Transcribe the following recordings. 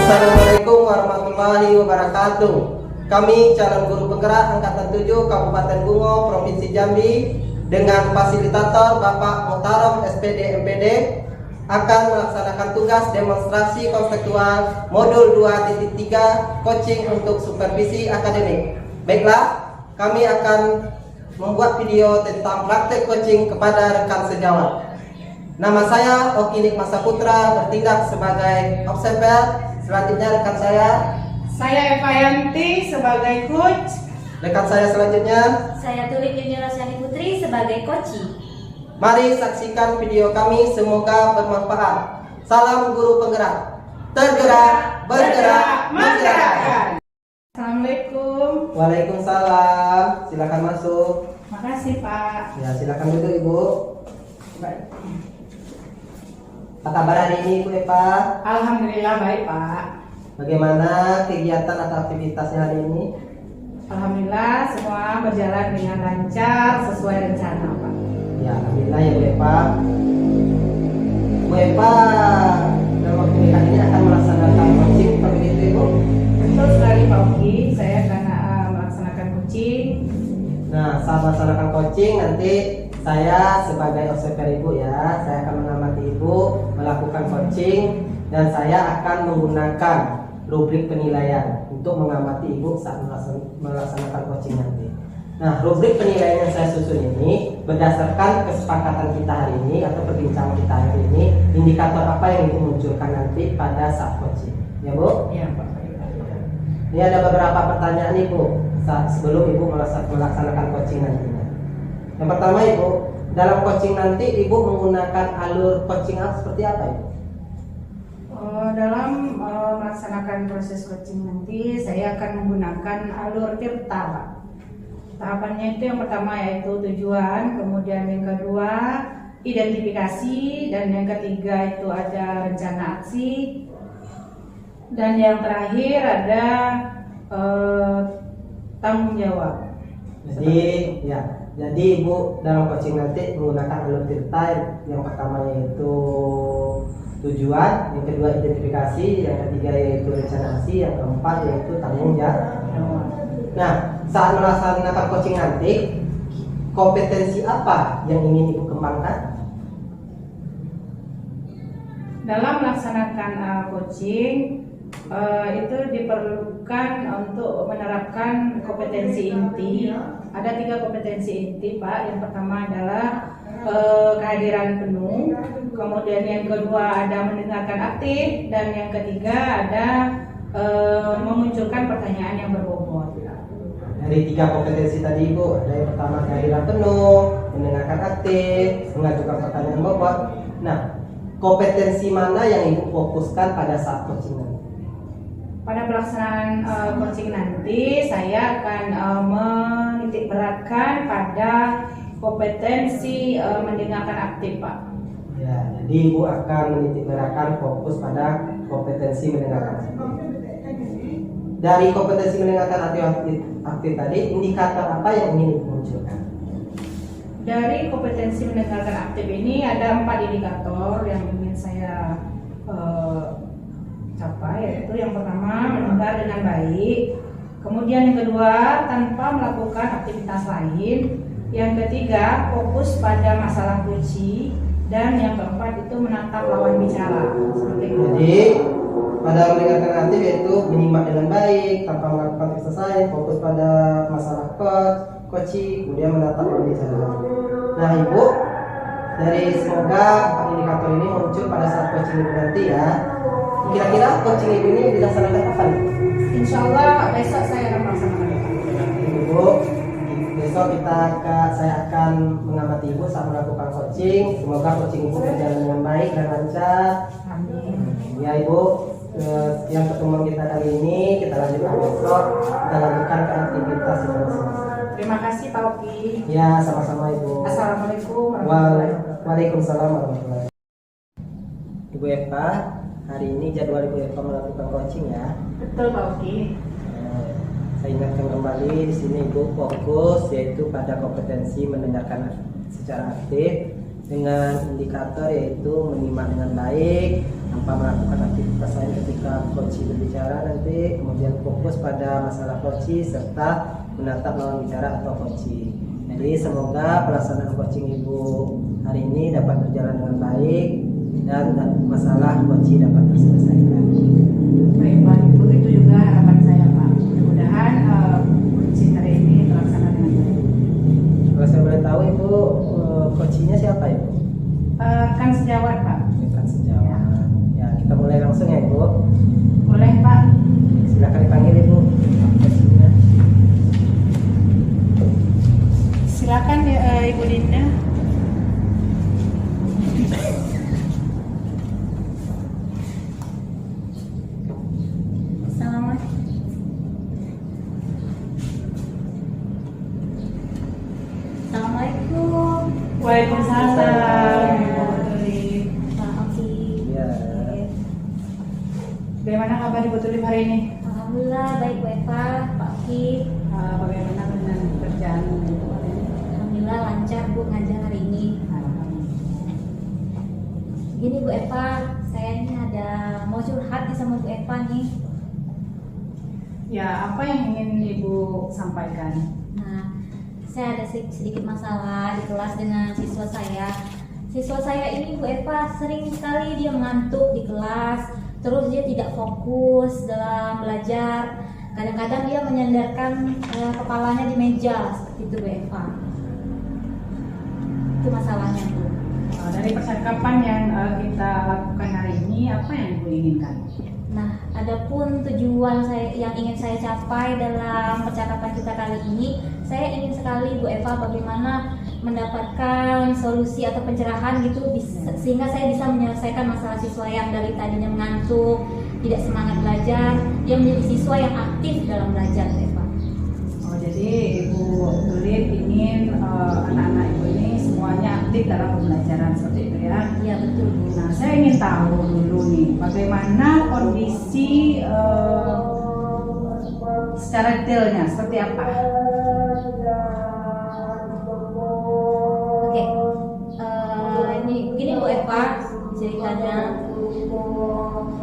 Assalamualaikum warahmatullahi wabarakatuh. Kami calon guru penggerak angkatan 7 Kabupaten Bungo, Provinsi Jambi dengan fasilitator Bapak Muhtarom SPD MPD akan melaksanakan tugas demonstrasi konseptual modul 2.3 coaching untuk supervisi akademik. Baiklah, kami akan membuat video tentang praktek coaching kepada rekan sejawat. Nama saya Oki Nikmasa Putra, bertindak sebagai observer. Selanjutnya rekan saya Eva Yanti sebagai coach. Rekan saya selanjutnya, saya Tulik Yuni Rosyani Putri sebagai coach. mari saksikan video kami, semoga bermanfaat. Salam guru penggerak, tergerak, bergerak, menggerakkan. Assalamualaikum. Waalaikumsalam, silakan masuk. Makasih Pak. Ya, silakan duduk Ibu. Baik. Apa kabar hari ini Ibu Eva? Alhamdulillah baik Pak. Bagaimana kegiatan atau aktivitasnya hari ini? Alhamdulillah semua berjalan dengan lancar sesuai rencana Pak. Ya, alhamdulillah ya Bu Eva. Bu Eva dalam waktu dekat ini akan melaksanakan coaching seperti itu Ibu. Betul sekali Pak Uki, saya akan melaksanakan coaching. Nah, saat melaksanakan coaching nanti saya sebagai observer Ibu ya, saya akan mengamati Ibu melakukan coaching dan saya akan menggunakan rubrik penilaian untuk mengamati Ibu saat melaksanakan coaching nanti. Nah, rubrik penilaian yang saya susun ini berdasarkan kesepakatan kita hari ini atau perbincangan kita hari ini, indikator apa yang Ibu munculkan nanti pada saat coaching. Ya Bu? Iya Pak. Ini ada beberapa pertanyaan Ibu sebelum Ibu melaksanakan coaching nantinya. Yang pertama Ibu, dalam coaching nanti Ibu menggunakan alur coaching seperti apa Ibu? Dalam melaksanakan proses coaching nanti saya akan menggunakan alur tirta Pak. Tahapannya itu yang pertama yaitu tujuan, kemudian yang kedua identifikasi, dan yang ketiga itu ada rencana aksi, dan yang terakhir ada tanggung jawab. Jadi Ibu dalam coaching nanti menggunakan alur tirta. Yang pertama yaitu tujuan, yang kedua identifikasi, yang ketiga yaitu rencana aksi, yang keempat yaitu tanggung jawab. Nah, saat melaksanakan coaching nanti, kompetensi apa yang ingin Ibu kembangkan? Dalam melaksanakan coaching itu diperlukan untuk menerapkan kompetensi inti. Ada 3 kompetensi inti Pak. Yang pertama adalah kehadiran penuh, kemudian yang kedua ada mendengarkan aktif, dan yang ketiga ada memunculkan pertanyaan yang berbobot. Dari 3 kompetensi tadi Ibu, ada yang pertama kehadiran penuh, mendengarkan aktif, mengajukan pertanyaan bobot. Nah, kompetensi mana yang Ibu fokuskan pada saat coaching nanti? Pada pelaksanaan coaching nanti saya akan menitik beratkan pada kompetensi mendengarkan aktif Pak. Ya, jadi Ibu akan menitik beratkan fokus pada kompetensi mendengarkan aktif. Dari kompetensi mendengarkan aktif tadi, indikator apa yang ingin Ibu munculkan? Dari kompetensi mendengarkan aktif ini ada 4 indikator yang ingin saya capai, yaitu yang pertama mendengar dengan baik, kemudian yang kedua tanpa melakukan aktivitas lain, yang ketiga fokus pada masalah kunci, dan yang keempat itu menatap lawan bicara. Seperti itu. Jadi pada mendengarkan aktif yaitu menyimak dengan baik tanpa melakukan exercise, fokus pada masalah coaching, kemudian menatap lawan bicara. Nah Ibu, dari semoga 4 indikator ini muncul pada saat coaching Ibu nanti ya. Kira-kira coaching Ibu ini dilaksanakan kapan? Insya Allah besok saya akan melaksanakan. Ibu, besok saya akan mengamati Ibu saat melakukan coaching. Semoga coaching Ibu berjalan dengan baik dan lancar. Amin. Ya Ibu, sekian pertemuan kita kali ini. Kita lanjutkan besok. Kita lanjutkan ke aktivitas kita masing-masing. Terima kasih Pak Oki. Ya, sama-sama Ibu. Assalamualaikum warahmatullahi wabarakatuh. Waalaikumsalam warahmatullahi wabarakatuh. Ibu Eva, hari ini jadwal Ibu Eva melakukan coaching ya. Betul Pak Oki. Saya ingatkan kembali di sini Ibu fokus yaitu pada kompetensi mendengarkan secara aktif. dengan indikator yaitu menyimak dengan baik tanpa melakukan aktivitas lain ketika coach berbicara nanti, kemudian fokus pada masalah coach serta menatap lawan bicara atau coach. Jadi semoga pelaksanaan coaching Ibu hari ini dapat berjalan dengan baik dan masalah coach dapat terselesaikan. Baik Pak, itu juga harapan saya Pak. Mudah-mudahan coaching hari ini terlaksana dengan baik. Kalau saya boleh tahu Ibu, coachingnya siapa Ibu? Rekan sejawat Pak. Rekan sejawat. Ya, kita mulai langsung ya Ibu. Boleh Pak. Silakan dipanggil Ibu. Coachingnya. Silakan Ibu Dinda. Assalamualaikum. Waalaikumsalam. Pak Oki. Ya. Bagaimana kabar Ibu Tulip hari ini? Alhamdulillah baik Bu Eva, Pak Oki. Bagaimana dengan pekerjaan Ibu hari ini? Alhamdulillah lancar Bu ngajar hari ini. Gini Bu Eva, saya ini ada mau curhat nih sama Bu Eva nih. Ya, apa yang ingin Ibu sampaikan? Nah, saya ada sedikit masalah di kelas dengan siswa saya. Siswa saya ini Bu Eva sering sekali dia mengantuk di kelas, terus dia tidak fokus dalam belajar. Kadang-kadang dia menyandarkan kepalanya di meja seperti itu Bu Eva. Itu masalahnya Bu. Dari percakapan yang kita lakukan hari ini, apa yang Ibu inginkan? Nah, adapun tujuan saya yang ingin saya capai dalam percakapan kita kali ini, saya ingin sekali Bu Eva bagaimana mendapatkan solusi atau pencerahan gitu sehingga saya bisa menyelesaikan masalah siswa yang dari tadinya mengantuk, tidak semangat belajar, dia menjadi siswa yang aktif dalam belajar Bu Eva. Oh, jadi Ibu Tulip ingin anak-anak Ibu ini semuanya aktif dalam pembelajaran seperti itu ya? Iya betul Bu. Nah, saya ingin tahu dulu nih, bagaimana kondisi secara detailnya seperti apa? Oke, ini begini Bu Eva ceritanya.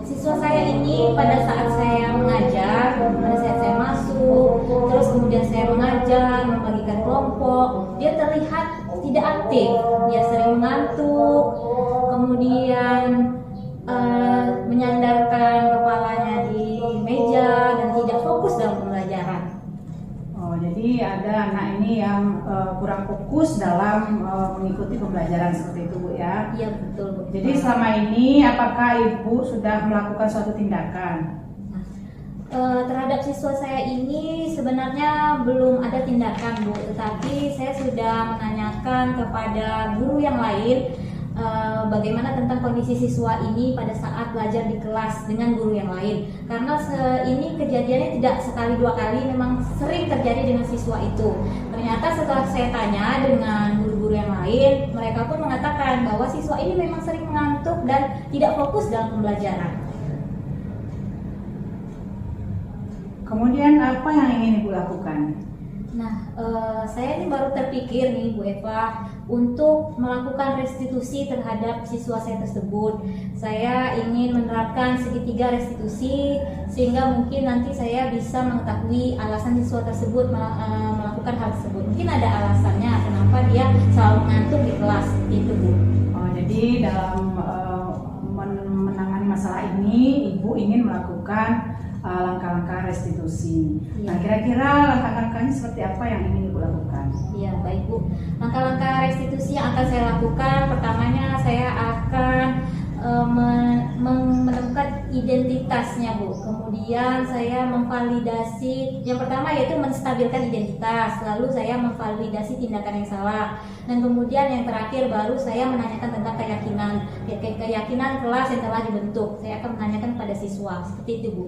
Siswa saya ini pada saat saya mengajar, pada saat saya masuk, terus kemudian saya mengajar, membagikan kelompok, dia terlihat tidak aktif, dia sering mengantuk, kemudian menyandarkan kepalanya di meja dan tidak fokus dalam pembelajaran. Oh, jadi ada anak ini yang kurang fokus dalam mengikuti pembelajaran seperti itu Bu ya? Iya betul Bu. Jadi selama ini apakah Ibu sudah melakukan suatu tindakan? Terhadap siswa saya ini sebenarnya belum ada tindakan Bu, tetapi saya sudah menanyakan kepada guru yang lain bagaimana tentang kondisi siswa ini pada saat belajar di kelas dengan guru yang lain. Karena ini kejadiannya tidak sekali dua kali, memang sering terjadi dengan siswa itu. Ternyata setelah saya tanya dengan guru-guru yang lain, mereka pun mengatakan bahwa siswa ini memang sering mengantuk dan tidak fokus dalam pembelajaran. Kemudian apa yang ingin Ibu lakukan? Nah, saya ini baru terpikir nih Bu Eva untuk melakukan restitusi terhadap siswa saya tersebut. Saya ingin menerapkan segitiga restitusi sehingga mungkin nanti saya bisa mengetahui alasan siswa tersebut melakukan hal tersebut. Mungkin ada alasannya kenapa dia selalu mengantuk di kelas itu Bu. Oh, jadi dalam menangani masalah ini Ibu ingin melakukan langkah-langkah restitusi. Iya. Nah, kira-kira langkah-langkahnya seperti apa yang ingin Ibu lakukan? Iya, baik Bu. Langkah-langkah restitusi yang akan saya lakukan, pertamanya saya akan menemukan identitasnya Bu. Kemudian saya memvalidasi, yang pertama yaitu menstabilkan identitas, lalu saya memvalidasi tindakan yang salah, dan kemudian yang terakhir baru saya menanyakan tentang keyakinan kelas yang telah dibentuk. Saya akan menanyakan pada siswa, seperti itu Bu.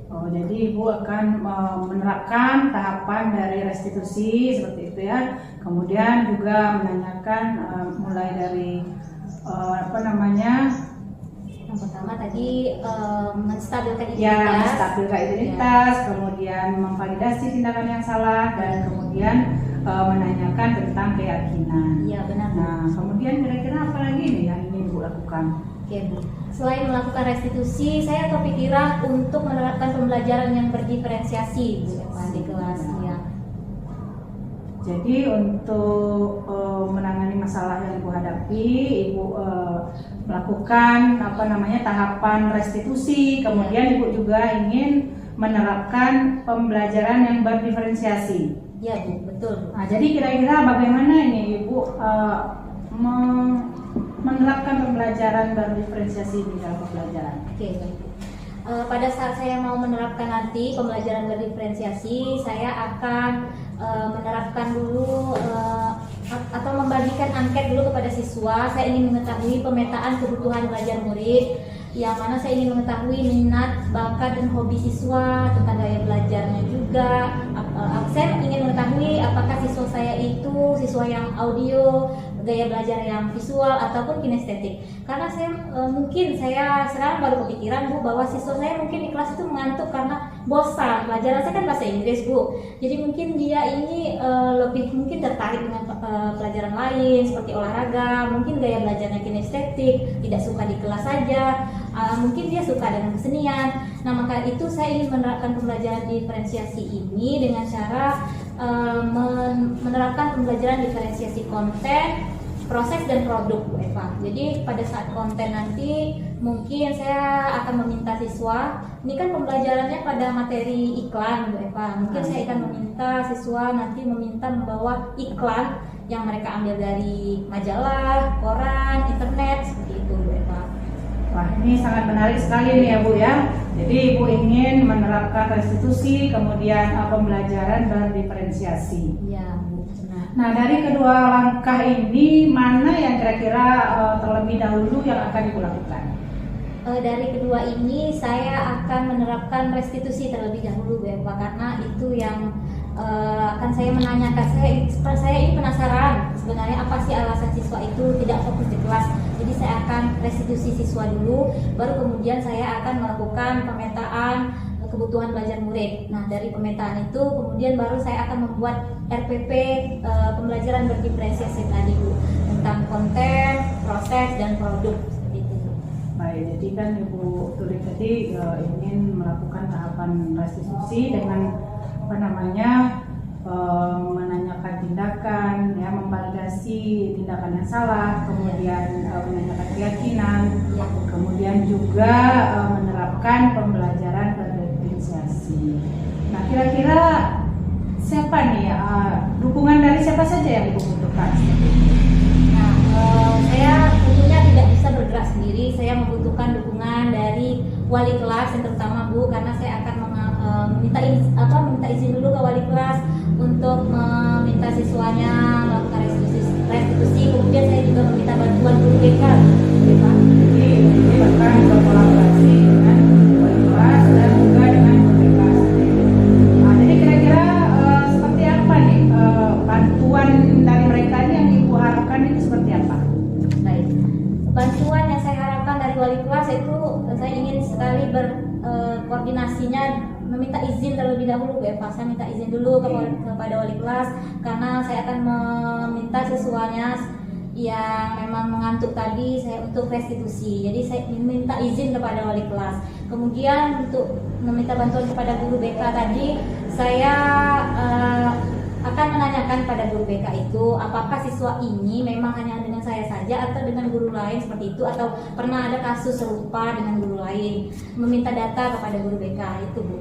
Oh, jadi Ibu akan menerapkan tahapan dari restitusi seperti itu ya. Kemudian juga menanyakan mulai dari Yang pertama tadi menstabilkan identitas. ya, menstabilkan identitas, kemudian memvalidasi tindakan yang salah, dan kemudian menanyakan tentang keyakinan. Iya benar. Nah, kemudian kira-kira lakukan? Oke Bu, selain melakukan restitusi, saya kepikiran untuk menerapkan pembelajaran yang berdiferensiasi Bu Eva di kelas ya. Jadi untuk menangani masalah yang Ibu hadapi, Ibu melakukan tahapan restitusi, kemudian Ibu juga ingin menerapkan pembelajaran yang berdiferensiasi. Ya Bu, betul. Nah, jadi kira-kira bagaimana ini Ibu menerapkan pembelajaran berdiferensiasi di dalam pembelajaran? Oke, baik. Pada saat saya mau menerapkan nanti pembelajaran berdiferensiasi, saya akan menerapkan dulu atau membagikan angket dulu kepada siswa. Saya ingin mengetahui pemetaan kebutuhan belajar murid, yang mana saya ingin mengetahui minat, bakat, dan hobi siswa, tentang gaya belajarnya juga. Saya ingin mengetahui apakah siswa saya itu siswa yang audio, gaya belajar yang visual, ataupun kinestetik. Karena mungkin saya sekarang baru kepikiran Bu, bahwa siswa saya mungkin di kelas itu mengantuk karena bosan. Pelajaran saya kan bahasa Inggris Bu, jadi mungkin dia ini lebih mungkin tertarik dengan pelajaran lain seperti olahraga, mungkin gaya belajarnya kinestetik, tidak suka di kelas saja, mungkin dia suka dengan kesenian. Nah, maka itu saya ingin menerapkan pembelajaran diferensiasi ini dengan cara menerapkan pembelajaran diferensiasi konten, proses, dan produk Bu Eva. Jadi pada saat konten nanti mungkin saya akan meminta siswa, ini kan pembelajarannya pada materi iklan Bu Eva, mungkin saya akan meminta siswa nanti membawa iklan yang mereka ambil dari majalah, koran, internet, seperti itu Bu Eva. Wah, ini sangat menarik sekali nih ya Bu ya. Jadi Ibu ingin menerapkan restitusi, kemudian pembelajaran berdiferensiasi. Iya Bu. Nah, dari kedua langkah ini, mana yang kira-kira terlebih dahulu yang akan Ibu lakukan? Dari kedua ini saya akan menerapkan restitusi terlebih dahulu Bu Eva, karena itu yang akan saya menanyakan. Saya ini penasaran sebenarnya apa sih alasan siswa itu tidak fokus di kelas. Jadi saya akan restitusi siswa dulu, baru kemudian saya akan melakukan pemetaan kebutuhan belajar murid. Nah, dari pemetaan itu kemudian baru saya akan membuat RPP pembelajaran berdiferensiasi tadi Bu, tentang konten, proses, dan produk, seperti itu. Baik, jadi kan Ibu tulis tadi ingin melakukan tahapan restitusi dengan menanyakan tindakan, ya, memvalidasi tindakan yang salah, kemudian menanyakan keyakinan, Ya. kemudian juga menerapkan pembelajaran berdiferensiasi. Nah, kira-kira siapa nih dukungan dari siapa saja yang Ibu butuhkan? Nah, saya tentunya tidak bisa bergerak sendiri. Saya membutuhkan dukungan dari wali kelas yang terutama Bu, karena saya akan minta izin dulu ke wali kelas untuk meminta siswanya melakukan restitusi. Kemudian saya juga meminta bantuan guru BK. Jadi ini bahkan berkolaborasi dengan wali kelas dan juga dengan guru BK. Nah, jadi kira-kira seperti apa nih bantuan dari mereka ini yang Ibu harapkan itu seperti apa? Baik, bantuan yang saya harapkan dari wali kelas itu saya ingin sekali berkoordinasinya, meminta izin terlebih dahulu Bu Eva. Saya minta izin dulu kepada wali kelas, karena saya akan meminta siswanya yang memang mengantuk tadi saya untuk restitusi. Jadi saya minta izin kepada wali kelas. Kemudian untuk meminta bantuan kepada guru BK tadi, saya akan menanyakan pada guru BK itu apakah siswa ini memang hanya dengan saya saja atau dengan guru lain seperti itu, atau pernah ada kasus serupa dengan guru lain. Meminta data kepada guru BK itu Bu.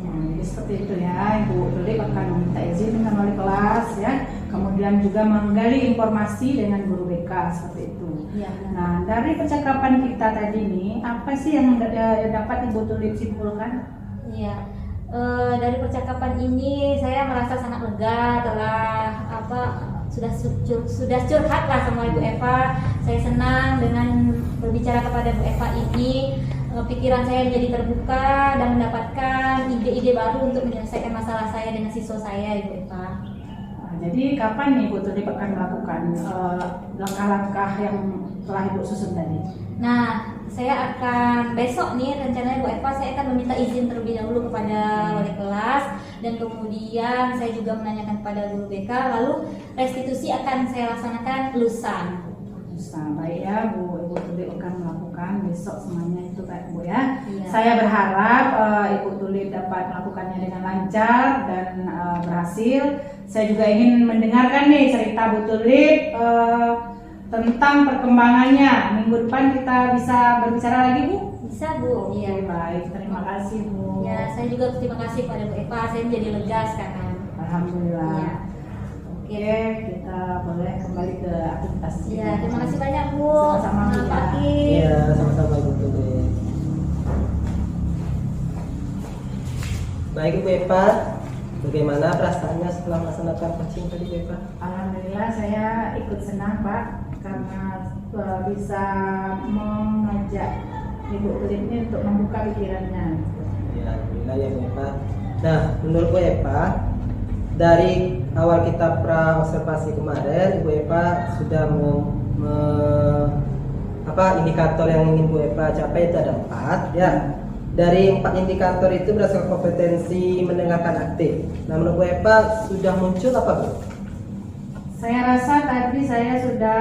Jadi seperti itu ya, Ibu Tulip akan meminta izin dengan wali kelas ya, kemudian juga menggali informasi dengan guru BK seperti itu. Ya, Nah, dari percakapan kita tadi nih, apa sih yang dapat Ibu Tulip simpulkan? Iya. Dari percakapan ini saya merasa sangat lega, telah sudah curhat lah sama Ibu Eva. Saya senang dengan berbicara kepada Bu Eva ini. Pikiran saya menjadi terbuka dan mendapatkan ide-ide baru untuk menyelesaikan masalah saya dengan siswa saya, Ibu Eva. Nah, jadi kapan nih Ibu Tulip akan melakukan langkah-langkah yang telah Ibu susun tadi? Nah, saya akan besok nih rencananya Bu Eva, saya akan meminta izin terlebih dahulu kepada wali kelas, dan kemudian saya juga menanyakan kepada guru BK, lalu restitusi akan saya laksanakan lusa. Baik ya Ibu Tulip. Tulip akan melakukan besok semuanya itu Kak Bu ya. Iya. Saya berharap Ibu Tulip dapat melakukannya dengan lancar dan berhasil. Saya juga ingin mendengarkan nih cerita Bu Tulip tentang perkembangannya. Minggu depan kita bisa berbicara lagi Bu? Bisa Bu. Oke, Iya. baik. Terima kasih Bu. Ya, saya juga terima kasih pada Bu Eva. Saya menjadi lega sekarang. Alhamdulillah. Iya. Oke, kita boleh kembali ke aktivitas. Iya, terima kasih banyak Bu. Sama-sama, Bu, Selamat ya. pagi. Iya, sama-sama Ibu Tulip. Baik Ibu Eva, bagaimana perasaannya setelah melaksanakan coaching tadi Bu Eva? Alhamdulillah saya ikut senang Pak karena bisa mengajak Ibu Tulip ini untuk membuka pikirannya. Ya, alhamdulillah ya Bu Eva. Nah, menurut Bu Eva, dari awal kita pra observasi kemarin, Bu Eva sudah indikator yang ingin Bu Eva capai itu ada 4 ya. Dari 4 indikator itu berdasarkan kompetensi mendengarkan aktif. Nah, menurut Bu Eva sudah muncul apa Bu? Saya rasa tadi saya sudah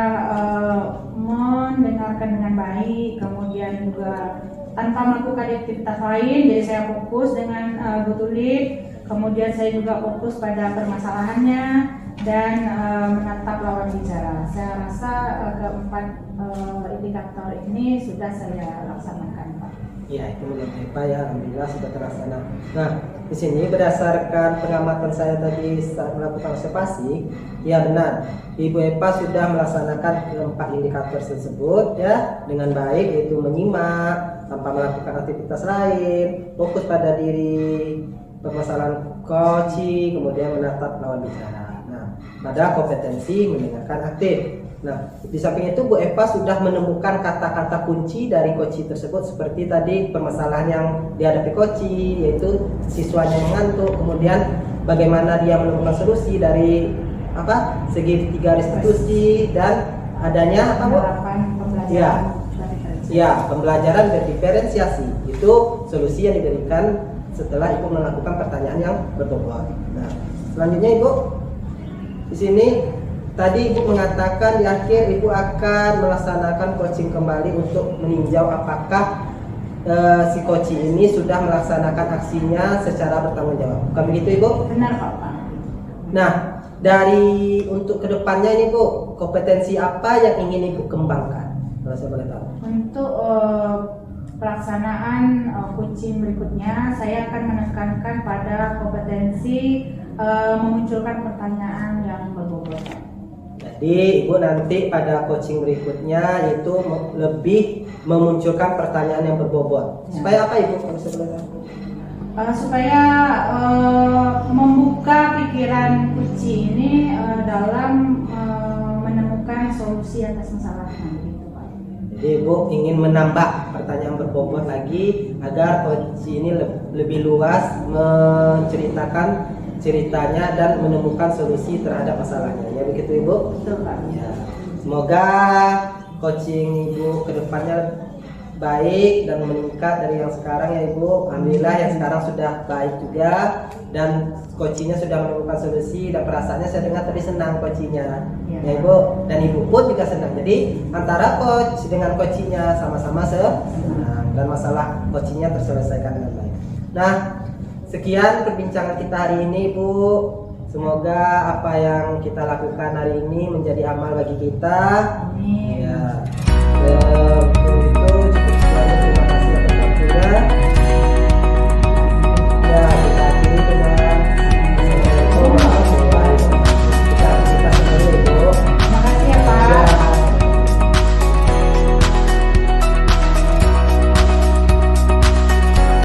mendengarkan dengan baik, kemudian juga tanpa melakukan aktivitas lain, jadi saya fokus dengan Bu Tulip, kemudian saya juga fokus pada permasalahannya dan menatap lawan bicara. Saya rasa keempat indikator ini sudah saya laksanakan Pak. Ya, itu menurut Bu Eva ya, alhamdulillah sudah terlaksana. Nah, di sini berdasarkan pengamatan saya tadi saat melakukan observasi, ya benar, Ibu Eva sudah melaksanakan keempat indikator tersebut ya dengan baik, yaitu menyimak tanpa melakukan aktivitas lain, fokus pada diri, permasalahan coaching, kemudian menatap lawan bicara. Nah, pada kompetensi mendengarkan aktif. Nah, di samping itu Bu Eva sudah menemukan kata-kata kunci dari coaching tersebut, seperti tadi permasalahan yang dihadapi coaching, yaitu siswanya yang ngantuk, kemudian bagaimana dia menemukan solusi dari segi 3 restitusi dan adanya Penerapan pembelajaran ya, pembelajaran berdiferensiasi. Itu solusi yang diberikan setelah Ibu melakukan pertanyaan yang berbobot. Nah, selanjutnya Ibu di sini tadi Ibu mengatakan di akhir Ibu akan melaksanakan coaching kembali untuk meninjau apakah si coaching ini sudah melaksanakan aksinya secara bertanggung jawab. Bukan begitu Ibu? Benar Pak. Nah, dari untuk kedepannya ini Bu, kompetensi apa yang ingin Ibu kembangkan? Kalau saya boleh tahu. Untuk pelaksanaan coaching berikutnya, saya akan menekankan pada kompetensi memunculkan pertanyaan yang berbobot. Jadi Ibu nanti pada coaching berikutnya itu lebih memunculkan pertanyaan yang berbobot. Ya. Supaya apa Ibu? Kalau saya boleh tahu. Supaya membuka pikiran Puci ini dalam menemukan solusi atas masalahnya gitu Pak. Jadi Ibu ingin menambah pertanyaan berbobot lagi agar Puci ini lebih luas menceritakan ceritanya dan menemukan solusi terhadap masalahnya. Ya begitu Ibu? Betul Pak. Ya. Semoga coaching Ibu kedepannya baik dan meningkat dari yang sekarang ya Ibu. Alhamdulillah yang sekarang sudah baik juga dan coachingnya sudah menemukan solusi dan perasaannya saya dengar tadi senang coachingnya ya Ibu, dan Ibu pun juga senang. Jadi antara coach dengan coachingnya sama-sama senang dan masalah coachingnya terselesaikan dengan baik. Nah, sekian perbincangan kita hari ini Ibu. Semoga apa yang kita lakukan hari ini menjadi amal bagi kita. Amin. Ya.